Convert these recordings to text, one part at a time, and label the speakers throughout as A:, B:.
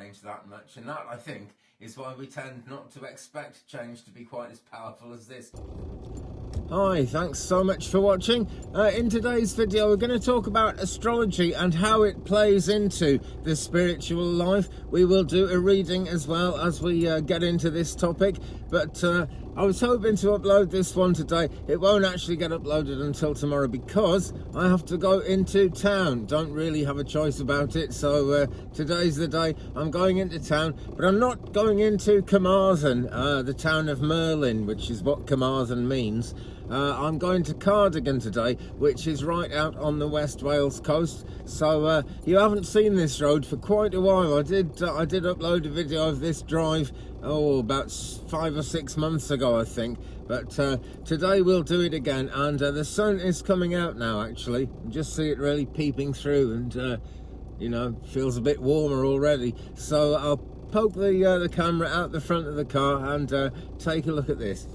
A: change that much, and that, I think, is why we tend not to expect change to be quite as powerful as this. Hi, thanks so much for watching. In today's video, we're going to talk about astrology and how it plays into the spiritual life. We will do a reading as well as we get into this topic, but I was hoping to upload this one today. It won't actually get uploaded until tomorrow because I have to go into town. Don't really have a choice about it, so today's the day. I'm going into town, but I'm not going into Carmarthen, the town of Merlin, which is what Carmarthen means. I'm going to Cardigan today, which is right out on the West Wales coast. So you haven't seen this road for quite a while. I did upload a video of this drive about 5 or 6 months ago, I think. But today we'll do it again, and the sun is coming out now. Actually, you just see it really peeping through, and you know, feels a bit warmer already. So I'll poke the camera out the front of the car and take a look at this.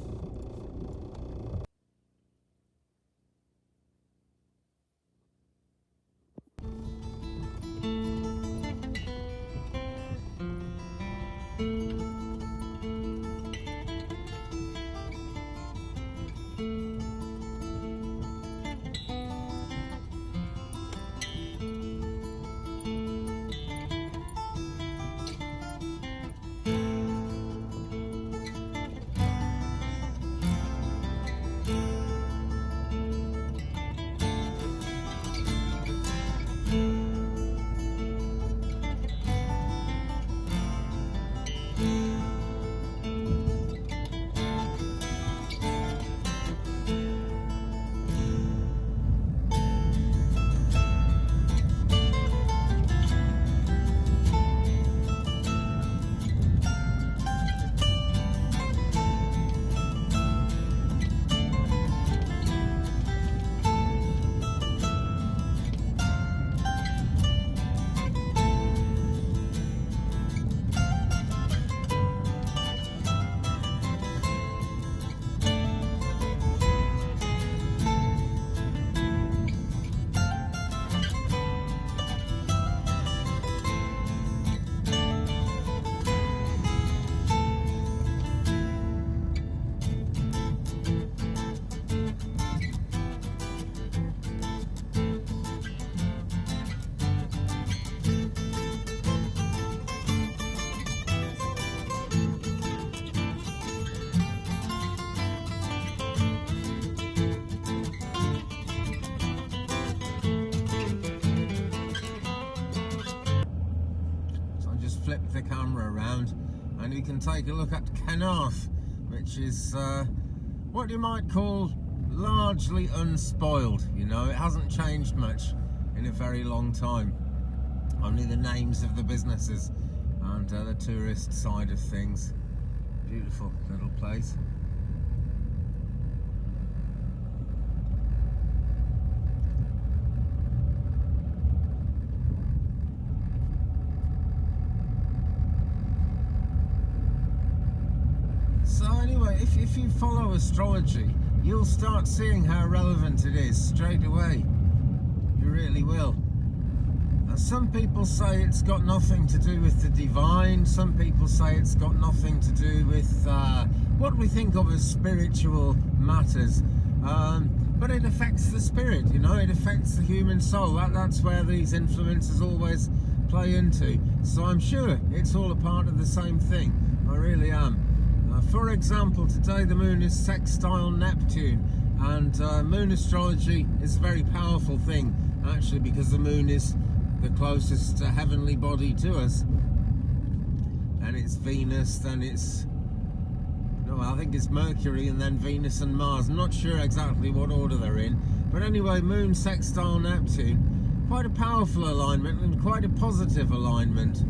A: Flip the camera around and you can take a look at Carmarthen, which is what you might call largely unspoiled. You know, it hasn't changed much in a very long time. Only the names of the businesses and the tourist side of things. Beautiful little place. So anyway, if you follow astrology, you'll start seeing how relevant it is straight away. You really will. Some people say it's got nothing to do with the divine. Some people say it's got nothing to do with what we think of as spiritual matters. But it affects the spirit, you know, it affects the human soul. That's where these influences always play into. So I'm sure it's all a part of the same thing. I really am. For example, today the moon is sextile Neptune, and moon astrology is a very powerful thing, actually, because the moon is the closest heavenly body to us. And it's Venus, then it's, no, I think it's Mercury, and then Venus and Mars. I'm not sure exactly what order they're in, but anyway, moon sextile Neptune, quite a powerful alignment and quite a positive alignment.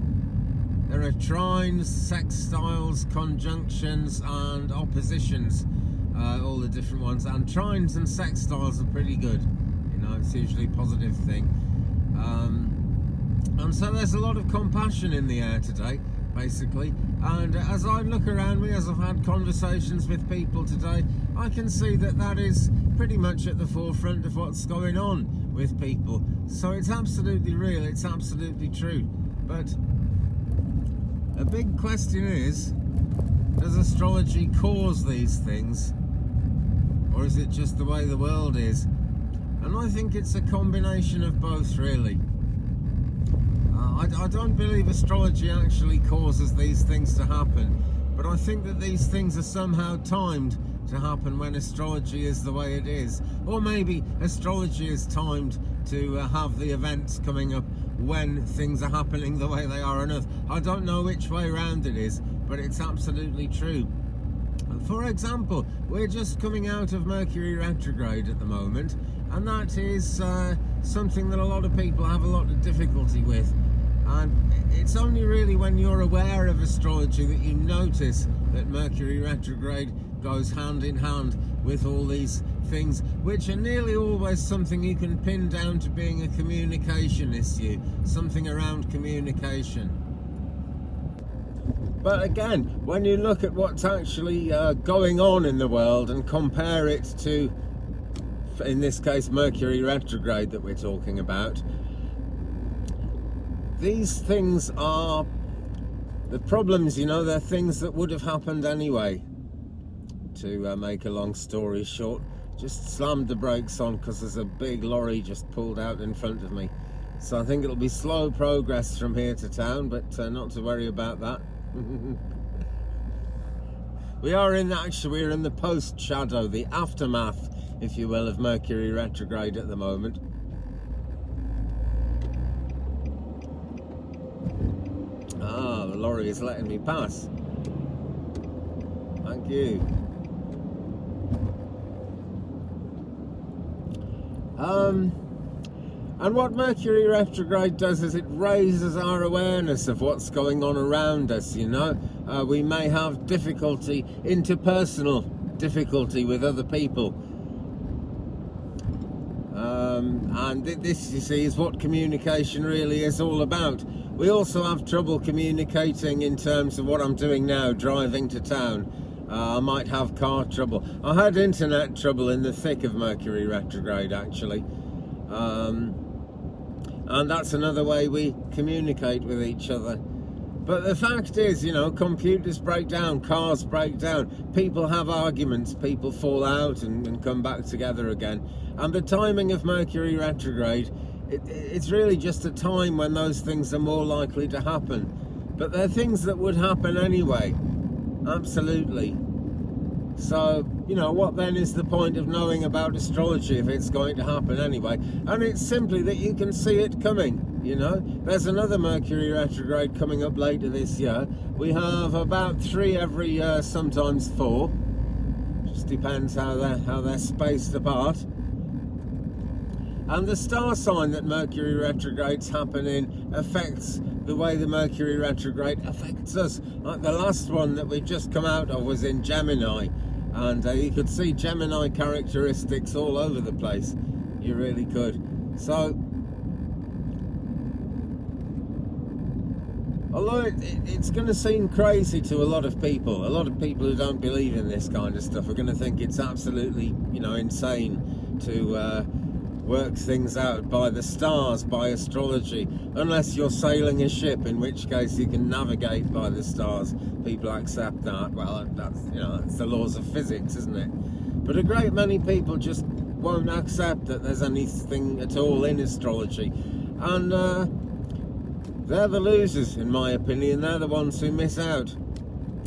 A: There are trines, sextiles, conjunctions and oppositions, all the different ones, and trines and sextiles are pretty good, you know, it's usually a positive thing. And so there's a lot of compassion in the air today, basically, and as I look around me, as I've had conversations with people today, I can see that that is pretty much at the forefront of what's going on with people. So it's absolutely real, it's absolutely true. But a big question is, does astrology cause these things, or is it just the way the world is? And I think it's a combination of both, really. I don't believe astrology actually causes these things to happen, but I think that these things are somehow timed to happen when astrology is the way it is. Or maybe astrology is timed to have the events coming up when things are happening the way they are on Earth. I don't know which way round it is, but it's absolutely true. For example, we're just coming out of Mercury retrograde at the moment, and that is something that a lot of people have a lot of difficulty with. And it's only really when you're aware of astrology that you notice that Mercury retrograde goes hand in hand with all these things, which are nearly always something you can pin down to being a communication issue, something around communication. But again, when you look at what's actually going on in the world and compare it to, in this case, Mercury retrograde that we're talking about, these things are the problems, you know, they're things that would have happened anyway. To make a long story short, just slammed the brakes on because there's a big lorry just pulled out in front of me. So I think it'll be slow progress from here to town, but not to worry about that. We're in the post shadow, the aftermath, if you will, of Mercury retrograde at the moment. Ah, the lorry is letting me pass. Thank you. And what Mercury retrograde does is it raises our awareness of what's going on around us, you know. We may have difficulty, interpersonal difficulty with other people. And this, you see, is what communication really is all about. We also have trouble communicating in terms of what I'm doing now, driving to town. I might have car trouble. I had internet trouble in the thick of Mercury retrograde, actually. And that's another way we communicate with each other. But the fact is, you know, computers break down, cars break down, people have arguments, people fall out and come back together again. And the timing of Mercury retrograde, it's really just a time when those things are more likely to happen. But they're things that would happen anyway. Absolutely. So, you know, what then is the point of knowing about astrology if it's going to happen anyway? And it's simply that you can see it coming, you know. There's another Mercury retrograde coming up later this year. We have about 3 every year, sometimes 4. Just depends how they're spaced apart. And the star sign that Mercury retrogrades happen in affects the way the Mercury retrograde affects us. Like the last one that we just come out of was in Gemini, and you could see Gemini characteristics all over the place. You really could. So, although it's going to seem crazy to a lot of people who don't believe in this kind of stuff are going to think it's absolutely, you know, insane to work things out by the stars, by astrology, unless you're sailing a ship, in which case you can navigate by the stars. People accept that. Well, that's, you know, that's the laws of physics, isn't it? But a great many people just won't accept that there's anything at all in astrology, and they're the losers, in my opinion. They're the ones who miss out.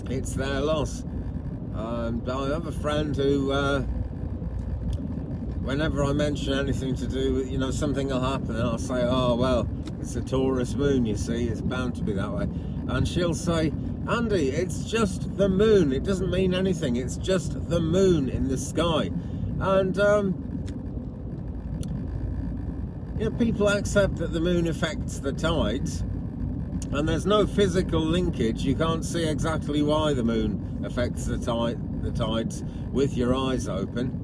A: It's their loss. I have a friend who whenever I mention anything to do with, you know, something will happen, and I'll say, oh, well, it's a Taurus moon, you see, it's bound to be that way. And she'll say, Andy, it's just the moon, it doesn't mean anything, it's just the moon in the sky. And, you know, people accept that the moon affects the tides, and there's no physical linkage. You can't see exactly why the moon affects the tides with your eyes open.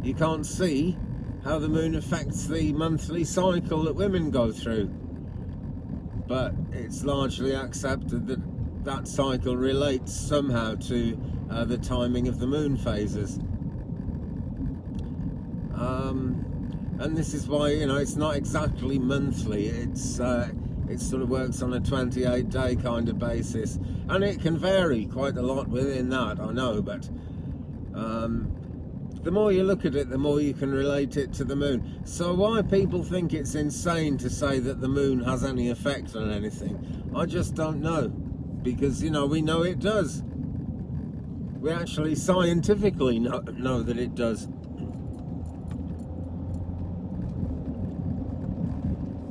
A: You can't see how the moon affects the monthly cycle that women go through, but it's largely accepted that that cycle relates somehow to the timing of the moon phases. And this is why, you know, it's not exactly monthly, it's it sort of works on a 28-day kind of basis, and it can vary quite a lot within that, I know, but the more you look at it, the more you can relate it to the moon. So why people think it's insane to say that the moon has any effect on anything, I just don't know, because, you know, we know it does. We actually scientifically know that it does.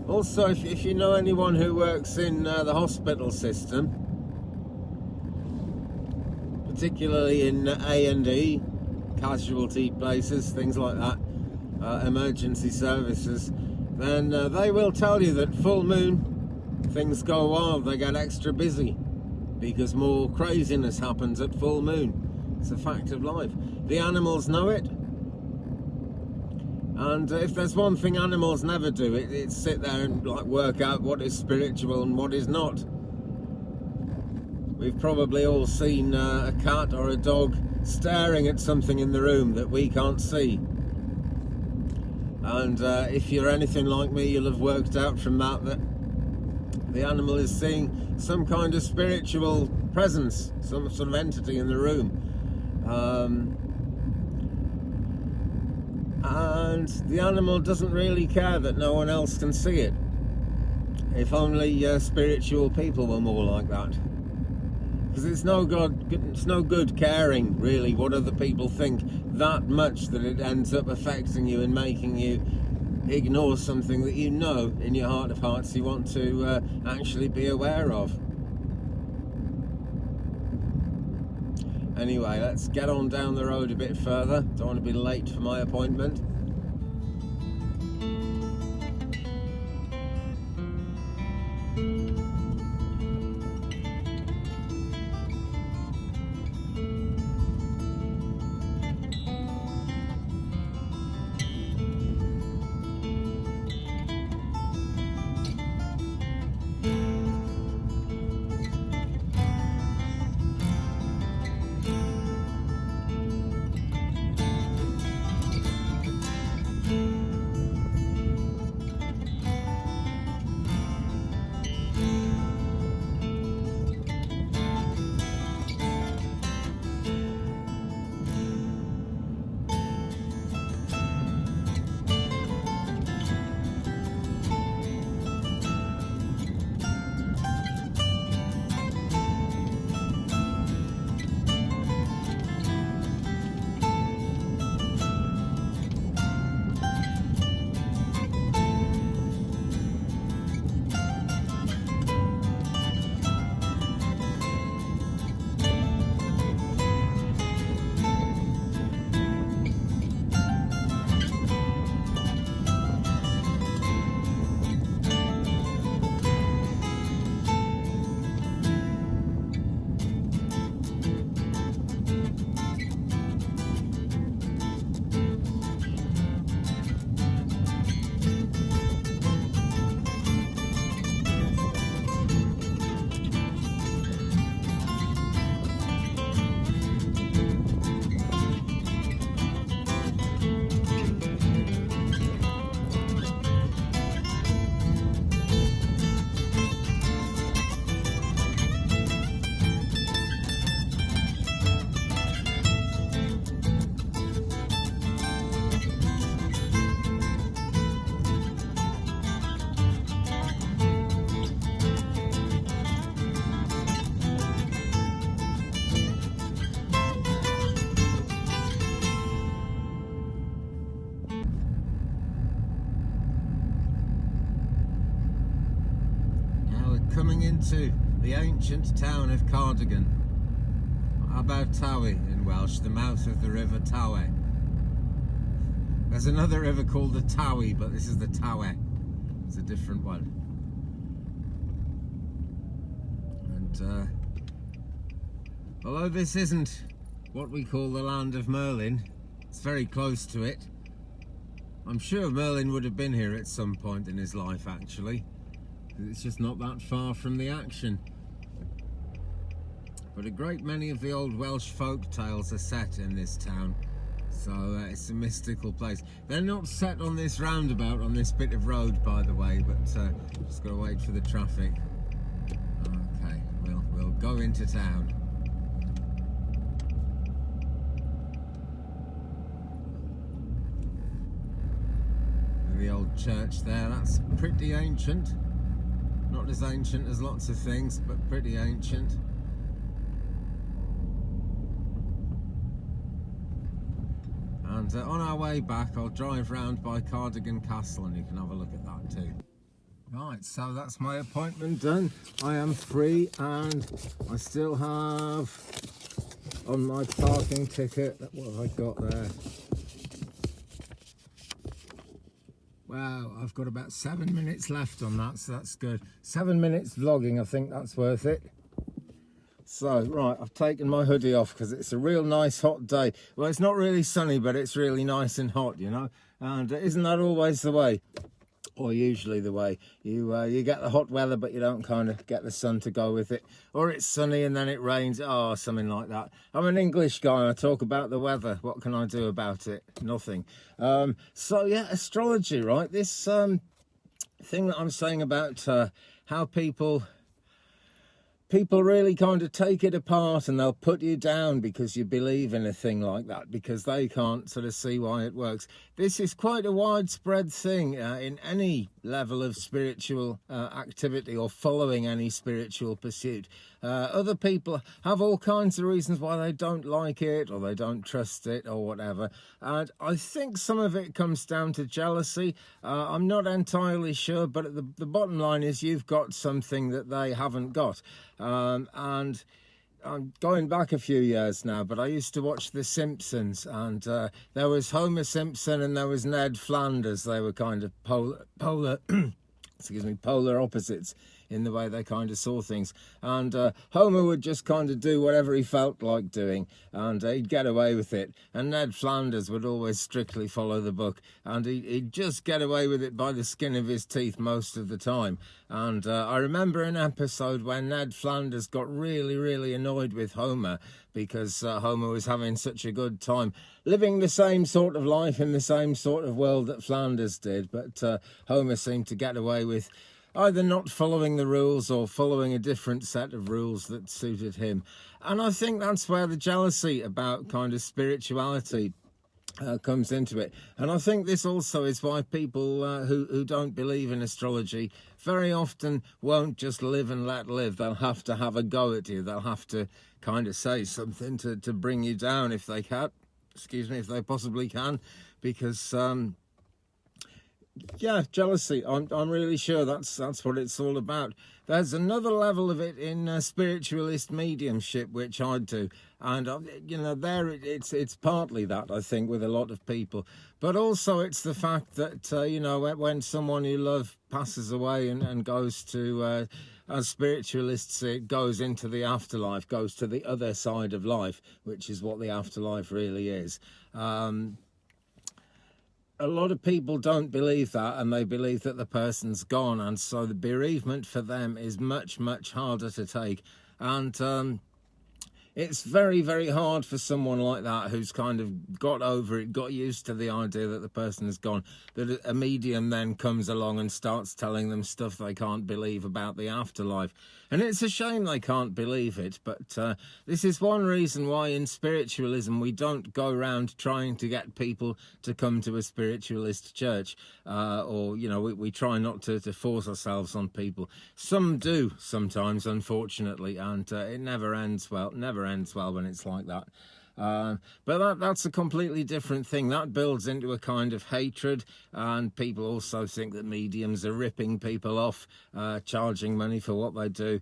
A: Also, if you know anyone who works in the hospital system, particularly in A&E, casualty places, things like that, emergency services, then they will tell you that full moon, things go wild, they get extra busy, because more craziness happens at full moon. It's a fact of life. The animals know it. And if there's one thing animals never do, it's sit there and like work out what is spiritual and what is not. We've probably all seen a cat or a dog staring at something in the room that we can't see. And if you're anything like me, you'll have worked out from that the animal is seeing some kind of spiritual presence, some sort of entity in the room. And the animal doesn't really care that no one else can see it. If only spiritual people were more like that. Because it's no good caring really what other people think that much that it ends up affecting you and making you ignore something that you know in your heart of hearts you want to actually be aware of. Anyway, let's get on down the road a bit further. Don't want to be late for my appointment. Coming into the ancient town of Cardigan, Abertawe in Welsh, the mouth of the River Tawe. There's another river called the Tawe, but this is the Tawe. It's a different one. And although this isn't what we call the land of Merlin, it's very close to it. I'm sure Merlin would have been here at some point in his life, actually. It's just not that far from the action. But a great many of the old Welsh folk tales are set in this town. So it's a mystical place. They're not set on this roundabout on this bit of road, by the way, but just got to wait for the traffic. Okay, we'll go into town. The old church there, that's pretty ancient. Not as ancient as lots of things, but pretty ancient. And on our way back, I'll drive round by Cardigan Castle and you can have a look at that too. Right, so that's my appointment done. I am free and I still have on my parking ticket, what have I got there? Wow, I've got about 7 minutes left on that, so that's good. 7 minutes vlogging, I think that's worth it. So, right, I've taken my hoodie off because it's a real nice hot day. Well, it's not really sunny, but it's really nice and hot, you know. And isn't that always the way? Or usually the way. You get the hot weather, but you don't kind of get the sun to go with it. Or it's sunny and then it rains, or something like that. I'm an English guy and I talk about the weather. What can I do about it? Nothing. So, yeah, astrology, right? This thing that I'm saying about how people really kind of take it apart and they'll put you down because you believe in a thing like that, because they can't sort of see why it works. This is quite a widespread thing in any level of spiritual activity or following any spiritual pursuit. Other people have all kinds of reasons why they don't like it or they don't trust it or whatever. And I think some of it comes down to jealousy. I'm not entirely sure, but the bottom line is you've got something that they haven't got. And I'm going back a few years now, but I used to watch The Simpsons, and there was Homer Simpson and there was Ned Flanders. They were kind of polar excuse me, polar opposites in the way they kind of saw things. And Homer would just kind of do whatever he felt like doing, and he'd get away with it. And Ned Flanders would always strictly follow the book, and he'd just get away with it by the skin of his teeth most of the time. And I remember an episode when Ned Flanders got really, really annoyed with Homer because Homer was having such a good time living the same sort of life in the same sort of world that Flanders did. But Homer seemed to get away with either not following the rules or following a different set of rules that suited him. And I think that's where the jealousy about kind of spirituality comes into it. And I think this also is why people who don't believe in astrology very often won't just live and let live. They'll have to have a go at you. They'll have to kind of say something to bring you down if they can. Excuse me, if they possibly can, because yeah, jealousy. I'm really sure that's what it's all about. There's another level of it in spiritualist mediumship, which I do, and you know, there it's partly that, I think, with a lot of people, but also it's the fact that you know, when someone you love passes away and goes to as spiritualists say, it goes into the afterlife, goes to the other side of life, which is what the afterlife really is. A lot of people don't believe that, and they believe that the person's gone, and so the bereavement for them is much, much harder to take. And it's very, very hard for someone like that who's kind of got over it, got used to the idea that the person is gone, that a medium then comes along and starts telling them stuff they can't believe about the afterlife. And it's a shame they can't believe it, but this is one reason why in spiritualism we don't go around trying to get people to come to a spiritualist church, or, you know, we try not to force ourselves on people. Some do sometimes, unfortunately, and it never ends well, when it's like that. But that's a completely different thing. That builds into a kind of hatred, and people also think that mediums are ripping people off, charging money for what they do.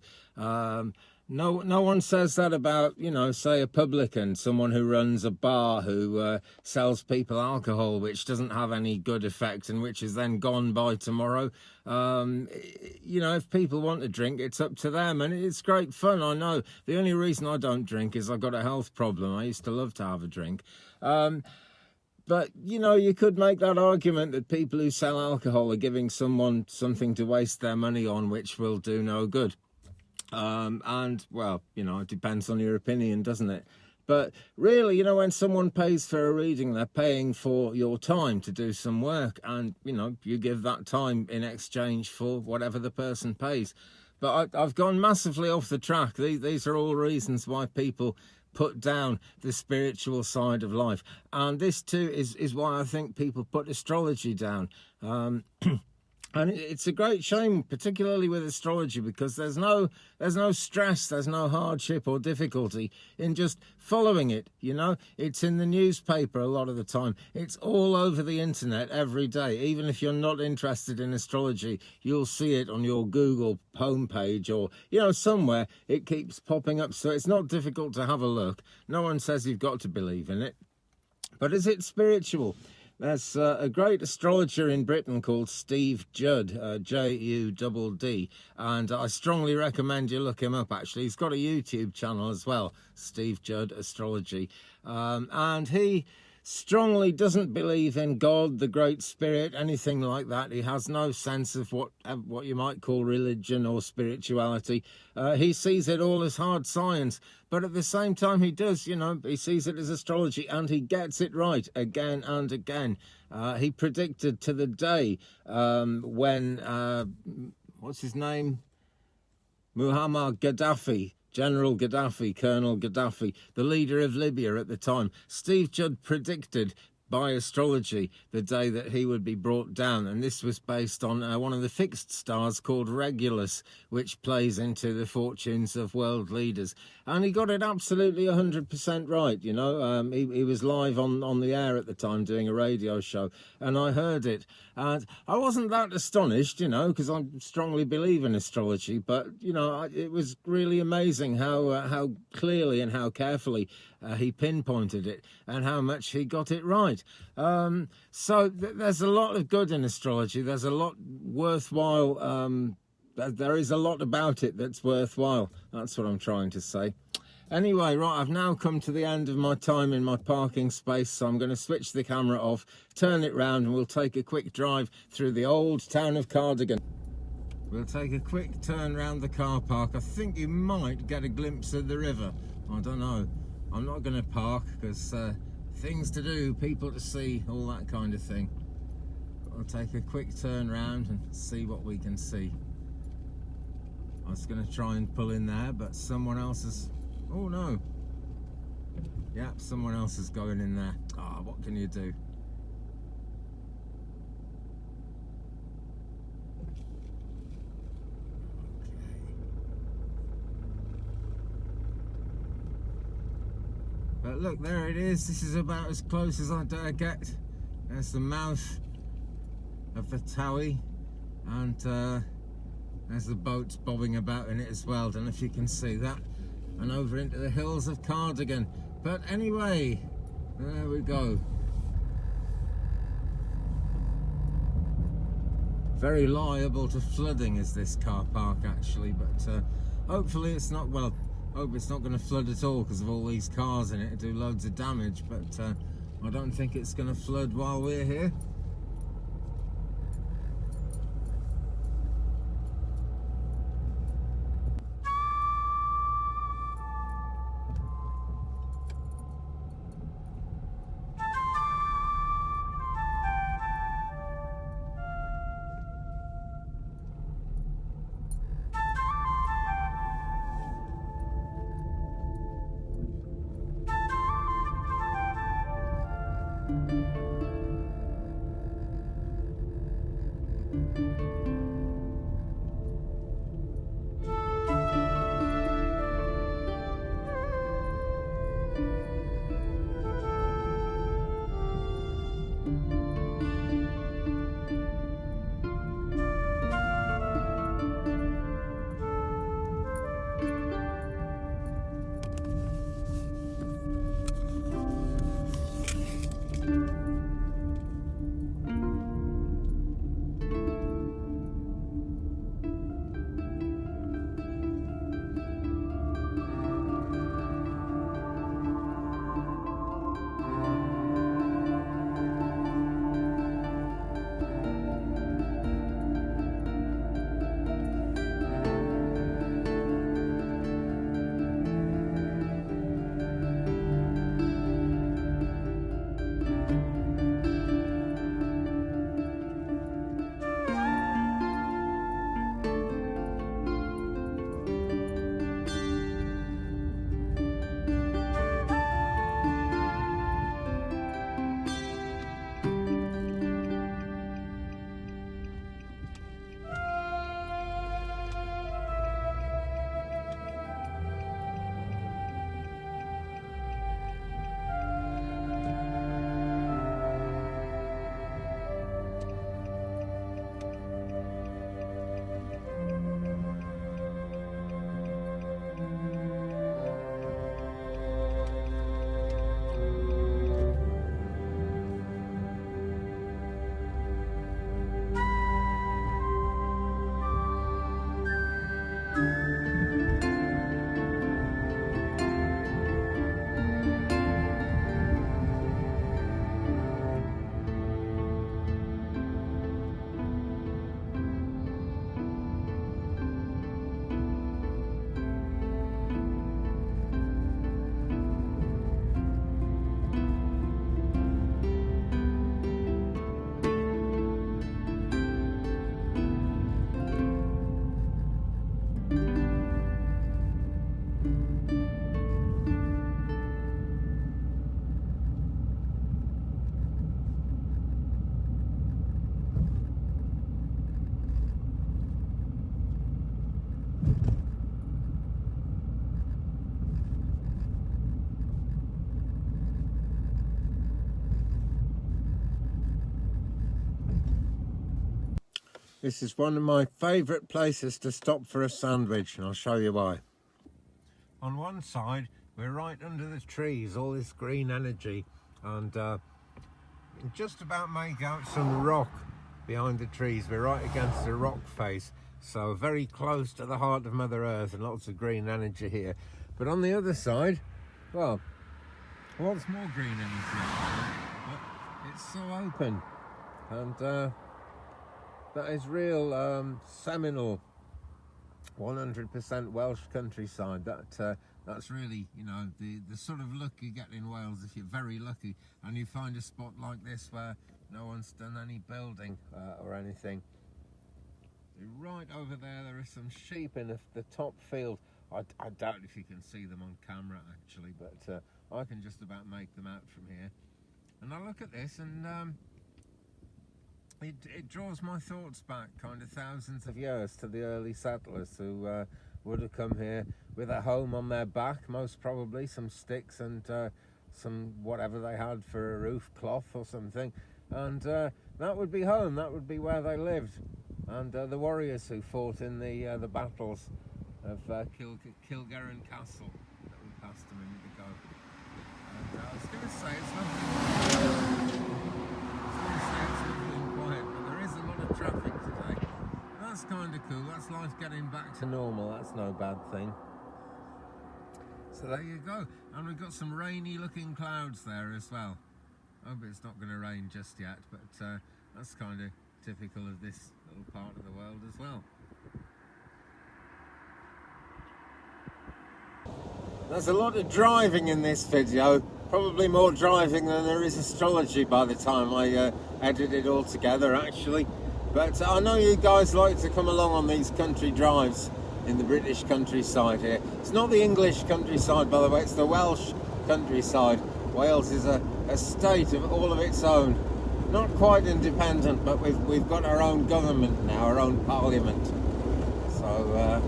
A: No one says that about, you know, say a publican, someone who runs a bar who sells people alcohol, which doesn't have any good effect and which is then gone by tomorrow. You know, if people want to drink, it's up to them, and it's great fun, I know. The only reason I don't drink is I've got a health problem. I used to love to have a drink. But, you know, you could make that argument that people who sell alcohol are giving someone something to waste their money on, which will do no good. And, well, you know, it depends on your opinion, doesn't it? But really, you know, when someone pays for a reading, they're paying for your time to do some work, and, you know, you give that time in exchange for whatever the person pays. But I've gone massively off the track. These are all reasons why people put down the spiritual side of life. And this too is why I think people put astrology down. And it's a great shame, particularly with astrology, because there's no stress, there's no hardship or difficulty in just following it. You know, it's in the newspaper a lot of the time. It's all over the internet every day. Even if you're not interested in astrology, you'll see it on your Google homepage, or, you know, somewhere it keeps popping up. So it's not difficult to have a look. No one says you've got to believe in it. But is it spiritual? There's a great astrologer in Britain called Steve Judd, Judd, and I strongly recommend you look him up, actually. He's got a YouTube channel as well, Steve Judd Astrology, and he strongly doesn't believe in God, the Great Spirit, anything like that. He has no sense of what you might call religion or spirituality. He sees it all as hard science, but at the same time he does, you know, he sees it as astrology, and he gets it right again and again. He predicted to the day when, what's his name? Muammar Gaddafi, General Gaddafi, Colonel Gaddafi, the leader of Libya at the time. Steve Judd predicted by astrology the day that he would be brought down, and this was based on one of the fixed stars called Regulus, which plays into the fortunes of world leaders. And he got it absolutely 100% right, you know. He was live on the air at the time doing a radio show, and I heard it. And I wasn't that astonished, you know, because I strongly believe in astrology, but, you know, it was really amazing how clearly and how carefully he pinpointed it, and how much he got it right. So there's a lot of good in astrology. There's a lot worthwhile. There is a lot about it that's worthwhile. That's what I'm trying to say. Anyway, right, I've now come to the end of my time in my parking space, so I'm going to switch the camera off, turn it round, and we'll take a quick drive through the old town of Cardigan. We'll take a quick turn round the car park. I think you might get a glimpse of the river. I don't know. I'm not going to park because things to do, people to see, all that kind of thing. But I'll take a quick turn round and see what we can see. I was going to try and pull in there, but someone else is... Oh no. Yeah, someone else is going in there. Ah, oh, what can you do? But look, there it is. This is about as close as I dare get. There's the mouth of the Towie, and there's the boats bobbing about in it as well. Don't know if you can see that. And over into the hills of Cardigan. But anyway, there we go. Very liable to flooding is this car park, actually, but hopefully it's not, well, hope it's not going to flood at all because of all these cars in it. It'll do loads of damage, but I don't think it's going to flood while we're here. This is one of my favourite places to stop for a sandwich, and I'll show you why. On one side, we're right under the trees, all this green energy, and just about make out some rock behind the trees. We're right against the rock face, so very close to the heart of Mother Earth, and lots of green energy here. But on the other side, well, lots more green energy, but it's so open, and that is real seminal 100% Welsh countryside. That's really, you know, the sort of look you get in Wales if you're very lucky and you find a spot like this where no one's done any building or anything. Right over there are some sheep in the top field. I doubt if you can see them on camera actually, but I can just about make them out from here. And I look at this, and it draws my thoughts back kind of thousands of years to the early settlers who would have come here with a home on their back, most probably some sticks and some whatever they had for a roof, cloth or something, and that would be home, that would be where they lived. And the warriors who fought in the battles of Kilgarran Castle that we passed a minute ago. And I was going to say it's lovely and quiet, but there is a lot of traffic today. That's kind of cool. That's life getting back to normal. That's no bad thing. So there you go. And we've got some rainy looking clouds there as well. I hope it's not going to rain just yet, but that's kind of typical of this little part of the world as well. There's a lot of driving in this video, probably more driving than there is astrology by the time I edit it all together actually. But I know you guys like to come along on these country drives in the British countryside here. It's not the English countryside, by the way, it's the Welsh countryside. Wales is a state of all of its own. Not quite independent, but we've got our own government now, our own parliament. So,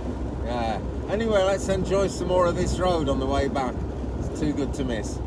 A: yeah. Anyway, let's enjoy some more of this road on the way back. It's too good to miss.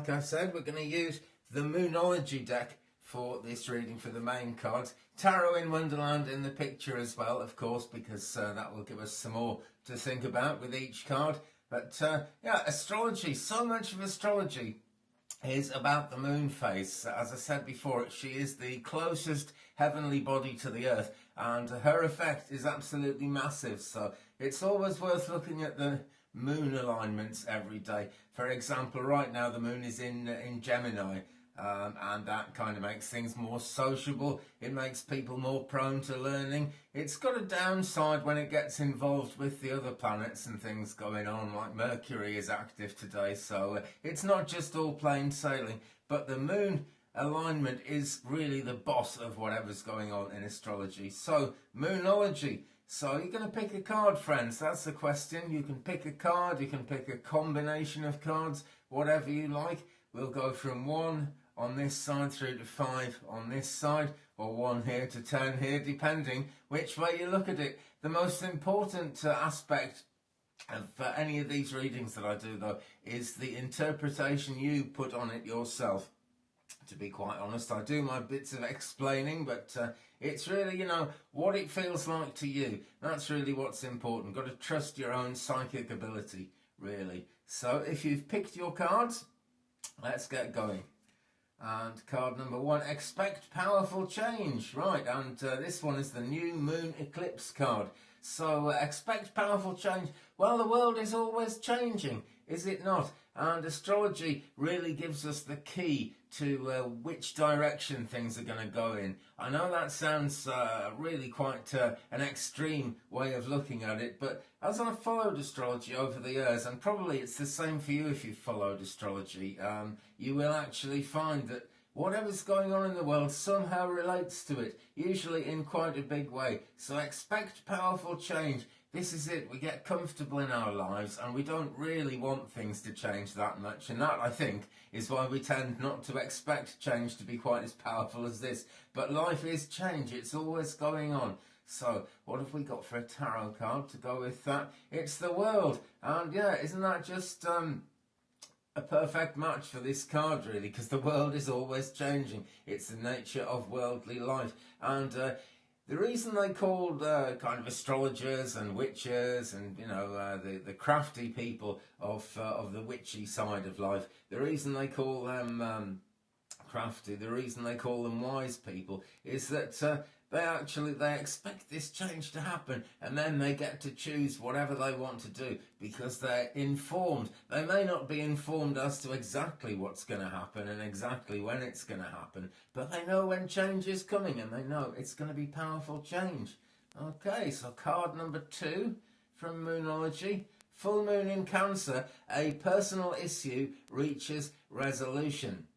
A: like I said, we're going to use the Moonology deck for this reading for the main cards. Tarot in Wonderland in the picture as well, of course, because that will give us some more to think about with each card. But yeah, astrology, so much of astrology is about the moon phase. As I said before, she is the closest heavenly body to the earth, and her effect is absolutely massive. So it's always worth looking at the moon alignments every day. For example, right now the moon is in Gemini, and that kind of makes things more sociable. It makes people more prone to learning. It's got a downside when it gets involved with the other planets and things going on, like Mercury is active today, so it's not just all plain sailing. But the moon alignment is really the boss of whatever's going on in astrology. So, Moonology. So you're going to pick a card, friends. That's the question. You can pick a card, you can pick a combination of cards, whatever you like. We'll go from 1 on this side through to 5 on this side, or 1 here to 10 here, depending which way you look at it. The most important aspect of any of these readings that I do, though, is the interpretation you put on it yourself. To be quite honest, I do my bits of explaining, but it's really, you know, what it feels like to you. That's really what's important. Got to trust your own psychic ability, really. So if you've picked your cards, let's get going. And card number 1, expect powerful change. Right, and this one is the new moon eclipse card. So expect powerful change. Well, the world is always changing, is it not? And astrology really gives us the key to which direction things are going to go in. I know that sounds really quite an extreme way of looking at it, but as I've followed astrology over the years, and probably it's the same for you if you've followed astrology, you will actually find that whatever's going on in the world somehow relates to it, usually in quite a big way. So expect powerful change. This is it. We get comfortable in our lives and we don't really want things to change that much. And that, I think, is why we tend not to expect change to be quite as powerful as this. But life is change. It's always going on. So what have we got for a tarot card to go with that? It's the World. And yeah, isn't that just a perfect match for this card, really? Because the world is always changing. It's the nature of worldly life. And the reason they called kind of astrologers and witches and, you know, the crafty people of the witchy side of life, the reason they call them crafty, the reason they call them wise people, is that they expect this change to happen, and then they get to choose whatever they want to do because they're informed. They may not be informed as to exactly what's going to happen and exactly when it's going to happen, but they know when change is coming and they know it's going to be powerful change. Okay, so card number 2 from Moonology. Full moon in Cancer, a personal issue reaches resolution.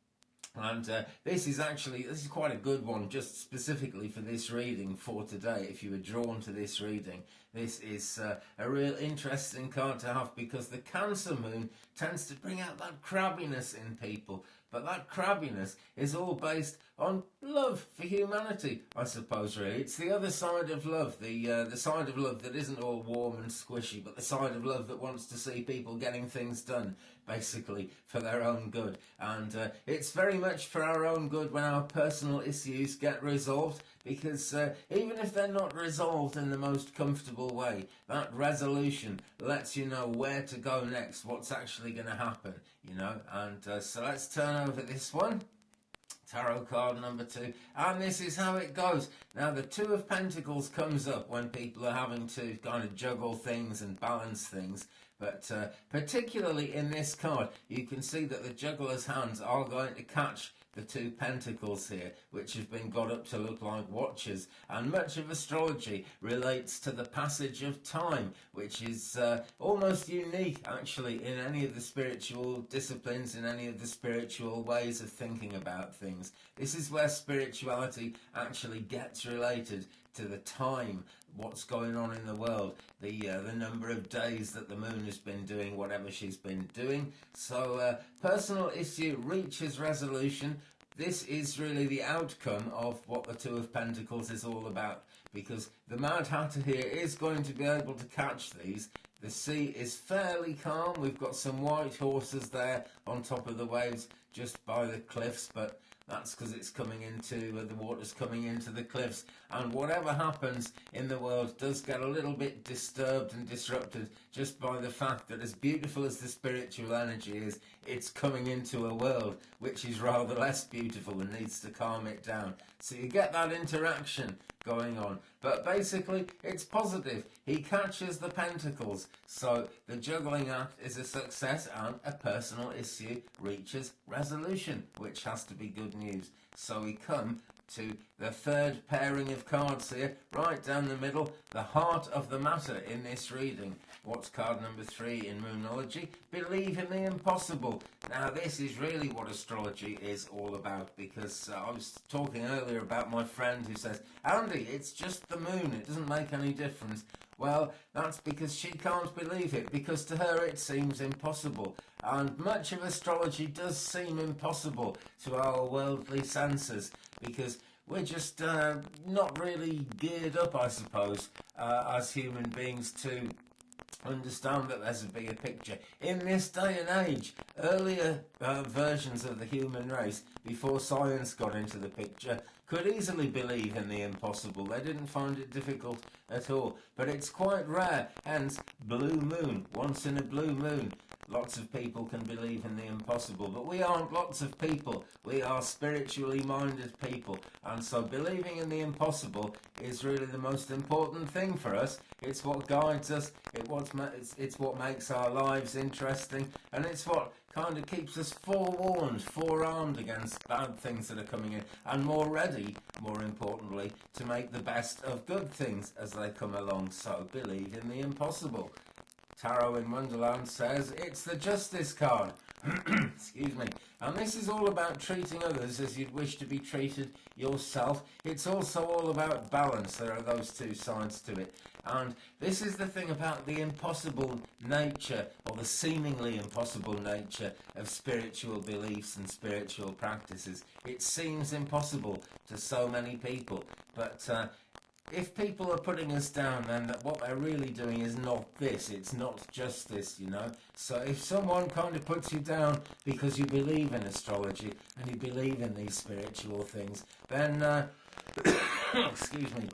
A: And this is quite a good one, just specifically for this reading for today. If you were drawn to this reading, this is a real interesting card to have, because the Cancer moon tends to bring out that crabbiness in people. But that crabbiness is all based on love for humanity, I suppose, really. It's the other side of love, the side of love that isn't all warm and squishy, but the side of love that wants to see people getting things done, basically, for their own good. And it's very much for our own good when our personal issues get resolved, because even if they're not resolved in the most comfortable way, that resolution lets you know where to go next, what's actually going to happen, you know. And so let's turn over this one. Tarot card number 2, and this is how it goes. Now, the 2 of Pentacles comes up when people are having to kind of juggle things and balance things, but particularly in this card, you can see that the juggler's hands are going to catch the 2 pentacles here, which have been got up to look like watches. And much of astrology relates to the passage of time, which is almost unique, actually, in any of the spiritual disciplines, in any of the spiritual ways of thinking about things. This is where spirituality actually gets related to the time, what's going on in the world, the number of days that the moon has been doing whatever she's been doing. So personal issue reaches resolution. This is really the outcome of what the 2 of Pentacles is all about, because the Mad Hatter here is going to be able to catch these The sea is fairly calm. We've got some white horses there on top of the waves just by the cliffs, but that's because it's coming into the water's coming into the cliffs, and whatever happens in the world does get a little bit disturbed and disrupted just by the fact that, as beautiful as the spiritual energy is, it's coming into a world which is rather less beautiful and needs to calm it down. So you get that interaction going on, but basically it's positive. He catches the pentacles, so the juggling act is a success and a personal issue reaches resolution, which has to be good news. So we come to the third pairing of cards here, right down the middle, the heart of the matter in this reading. What's card number 3 in Moonology? Believe in the impossible. Now this is really what astrology is all about, because I was talking earlier about my friend who says, Andy, it's just the moon, it doesn't make any difference. Well, that's because she can't believe it, because to her it seems impossible. And much of astrology does seem impossible to our worldly senses, because we're just not really geared up, I suppose, as human beings to understand that there's a bigger picture. In this day and age, earlier versions of the human race, before science got into the picture, could easily believe in the impossible. They didn't find it difficult at all. But it's quite rare, hence blue moon, once in a blue moon. Lots of people can believe in the impossible, but we aren't lots of people. We are spiritually minded people, and so believing in the impossible is really the most important thing for us. It's what guides us, it's what makes our lives interesting, and it's what kind of keeps us forewarned, forearmed against bad things that are coming in, and more ready, more importantly, to make the best of good things as they come along. So believe in the impossible. Tarot in Wonderland says it's the Justice card. Excuse me. And this is all about treating others as you'd wish to be treated yourself. It's also all about balance. There are those two sides to it. And this is the thing about the impossible nature, or the seemingly impossible nature, of spiritual beliefs and spiritual practices. It seems impossible to so many people, but if people are putting us down, then what they're really doing is not this. It's not just this, you know. So if someone kind of puts you down because you believe in astrology and you believe in these spiritual things, then, excuse me,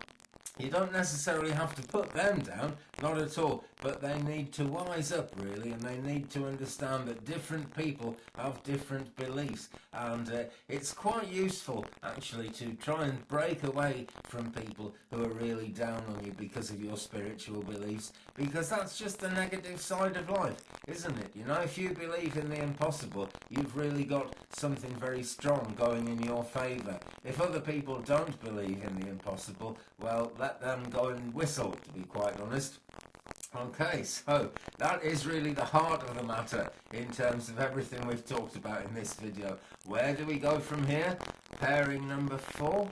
A: you don't necessarily have to put them down, not at all, but they need to wise up, really, and they need to understand that different people have different beliefs, and it's quite useful, actually, to try and break away from people who are really down on you because of your spiritual beliefs, because that's just the negative side of life, isn't it? You know, if you believe in the impossible, you've really got something very strong going in your favour. If other people don't believe in the impossible, well, let them go and whistle, to be quite honest. Okay, so that is really the heart of the matter in terms of everything we've talked about in this video. Where do we go from here? Pairing number 4.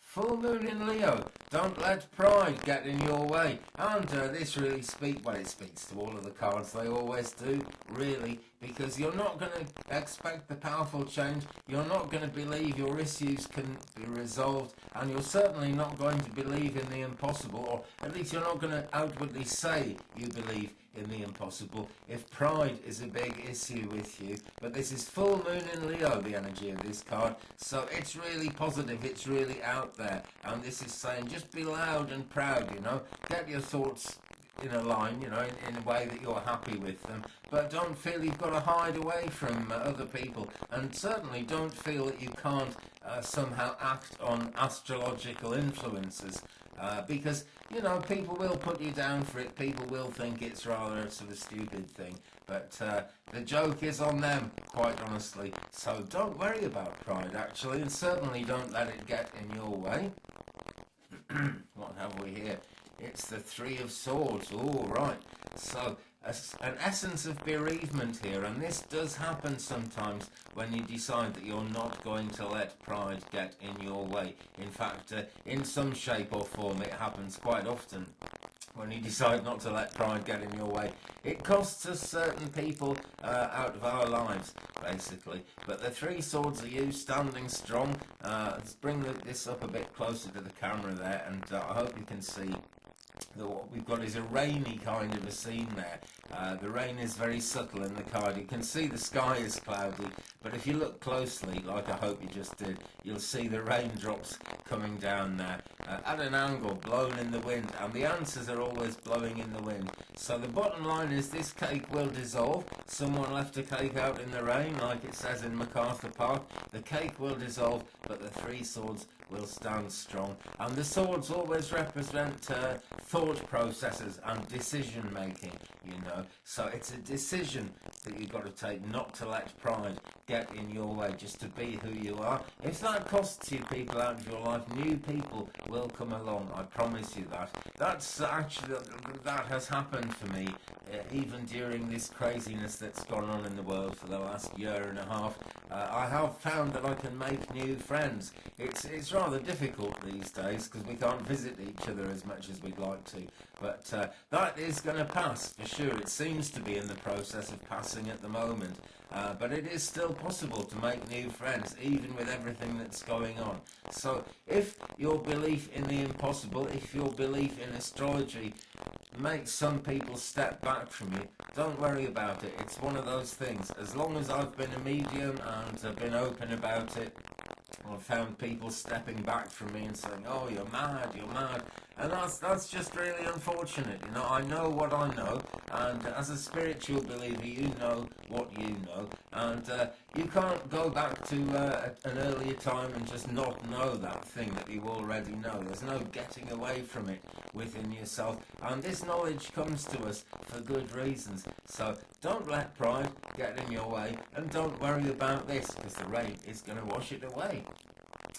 A: Full moon in Leo. Don't let pride get in your way. And this really speaks to all of the cards. They always do, really, because you're not going to expect the powerful change. You're not going to believe your issues can be resolved, and you're certainly not going to believe in the impossible, or at least you're not going to outwardly say you believe in the impossible if pride is a big issue with you. But this is full moon in Leo, the energy of this card, so it's really positive, it's really out there, and this is saying just be loud and proud, you know, get your thoughts in a line, you know, in a way that you're happy with them, but don't feel you've got to hide away from other people, and certainly don't feel that you can't somehow act on astrological influences, because, you know, people will put you down for it, people will think it's rather a sort of stupid thing, but the joke is on them, quite honestly, so don't worry about pride, actually, and certainly don't let it get in your way. What have we here? It's the Three of Swords. All right. So an essence of bereavement here, and this does happen sometimes when you decide that you're not going to let pride get in your way. In fact, in some shape or form, it happens quite often when you decide not to let pride get in your way. It costs us certain people out of our lives, basically. But the Three Swords are you standing strong. Let's bring this up a bit closer to the camera there, and I hope you can see what we've got is a rainy kind of a scene there. The rain is very subtle in the card. You can see the sky is cloudy, but if you look closely, like I hope you just did, you'll see the raindrops coming down there at an angle, blown in the wind, and the answers are always blowing in the wind. So the bottom line is this cake will dissolve. Someone left a cake out in the rain, like it says in MacArthur Park. The cake will dissolve, but the three swords will stand strong. And the swords always represent thought processes and decision making, you know. So it's a decision that you've got to take, not to let pride get in your way, just to be who you are. If that costs you people out of your life, new people will come along, I promise you that. That's actually, that has happened for me, even during this craziness that's gone on in the world for the last year and a half. I have found that I can make new friends. It's rather difficult these days because we can't visit each other as much as we'd like to, but that is going to pass for sure. It seems to be in the process of passing at the moment, but it is still possible to make new friends even with everything that's going on. So if your belief in the impossible, if your belief in astrology makes some people step back from you, don't worry about it. It's one of those things. As long as I've been a medium and I've been open about it, I've found people stepping back from me and saying, "Oh, you're mad, and that's just really unfortunate. You know, I know what I know, and as a spiritual believer, you know what you know, and you can't go back to an earlier time and just not know that thing that you already know. There's no getting away from it within yourself, and this knowledge comes to us for good reasons. So don't let pride get in your way, and don't worry about this, because the rain is going to wash it away."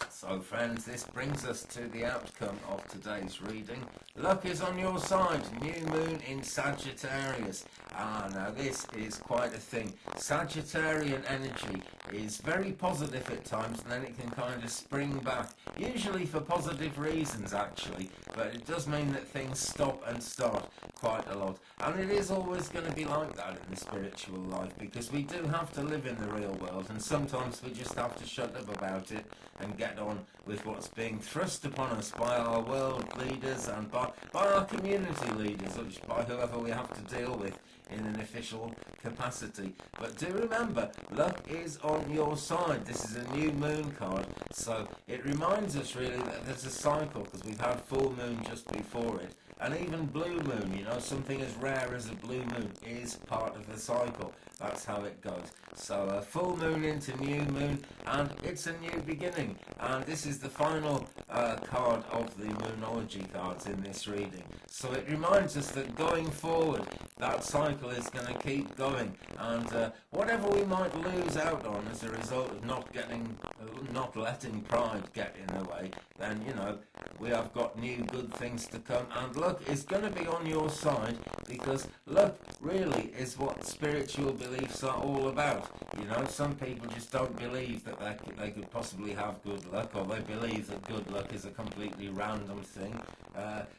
A: So friends, this brings us to the outcome of today's reading. Luck is on your side. New moon in Sagittarius. Now this is quite a thing. Sagittarian energy is very positive at times, and then it can kind of spring back, usually for positive reasons actually, but it does mean that things stop and start quite a lot. And it is always going to be like that in the spiritual life, because we do have to live in the real world, and sometimes we just have to shut up about it and get on with what's being thrust upon us by our world leaders and by our community leaders, which by whoever we have to deal with in an official capacity. But do remember, luck is on your side. This is a new moon card, so it reminds us really that there's a cycle, because we've had full moon just before it, and even blue moon, you know, something as rare as a blue moon is part of the cycle. That's how it goes. So a full moon into new moon, and it's a new beginning. And this is the final card of the Moonology cards in this reading. So it reminds us that going forward, that cycle is going to keep going. And whatever we might lose out on as a result of not letting pride get in the way, then, you know, we have got new good things to come. And luck is going to be on your side, because luck really is what spiritual beliefs are all about. You know, some people just don't believe that they could possibly have good luck, or they believe that good luck is a completely random thing.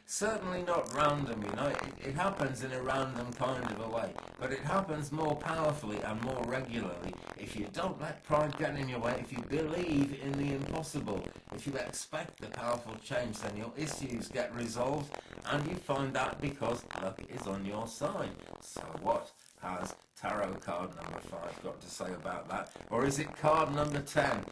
A: Certainly not random, you know, it happens in a random kind of a way, but it happens more powerfully and more regularly if you don't let pride get in your way, if you believe in the impossible, if you expect the powerful change, then your issues get resolved, and you find that because luck is on your side. So what has tarot card number 5 got to say about that? Or is it card number 10?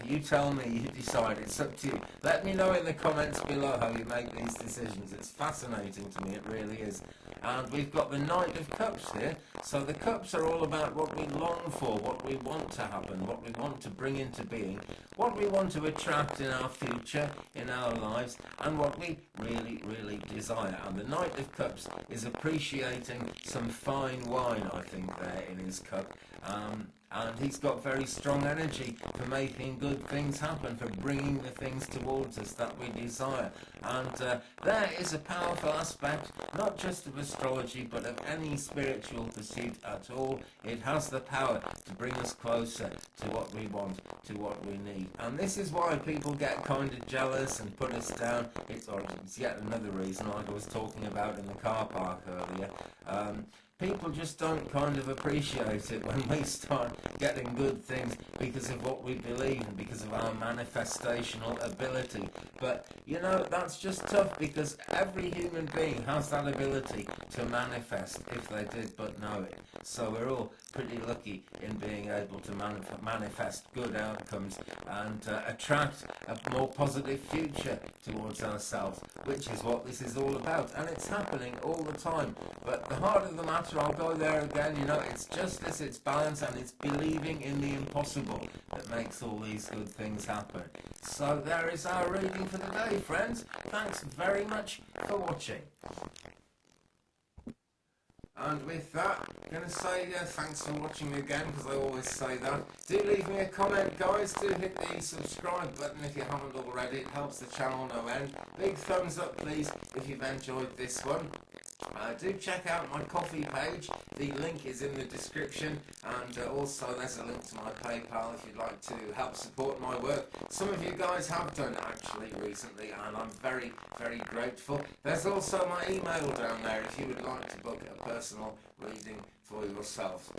A: You tell me, you decide, it's up to you. Let me know in the comments below how you make these decisions. It's fascinating to me, it really is. And we've got the Knight of Cups here. So the cups are all about what we long for, what we want to happen, what we want to bring into being, what we want to attract in our future, in our lives, and what we really, really desire. And the Knight of Cups is appreciating some fine wine, I think, there in his cup. And he's got very strong energy for making good things happen, for bringing the things towards us that we desire. And there is a powerful aspect, not just of astrology, but of any spiritual pursuit at all. It has the power to bring us closer to what we want, to what we need. And this is why people get kind of jealous and put us down. It's yet another reason, like I was talking about in the car park earlier. People just don't kind of appreciate it when we start getting good things because of what we believe and because of our manifestational ability. But you know, that's just tough, because every human being has that ability to manifest if they did but know it. So we're all pretty lucky in being able to manifest good outcomes and attract a more positive future towards ourselves, which is what this is all about. And it's happening all the time. But the heart of the matter, I'll go there again, you know, it's justice, it's balance, and it's believing in the impossible that makes all these good things happen. So there is our reading for the day, friends. Thanks very much for watching. And with that, I'm going to say thanks for watching again, because I always say that. Do leave me a comment, guys. Do hit the subscribe button if you haven't already. It helps the channel no end. Big thumbs up, please, if you've enjoyed this one. Do check out my Ko-fi page. The link is in the description, and also there's a link to my PayPal if you'd like to help support my work. Some of you guys have done actually recently, and I'm very, very grateful. There's also my email down there if you would like to book a personal reading for yourself.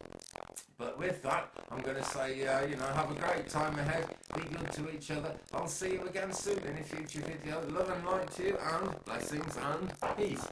A: But with that, I'm going to say, you know, have a great time ahead. Be good to each other. I'll see you again soon in a future video. Love and light to you, and blessings and peace.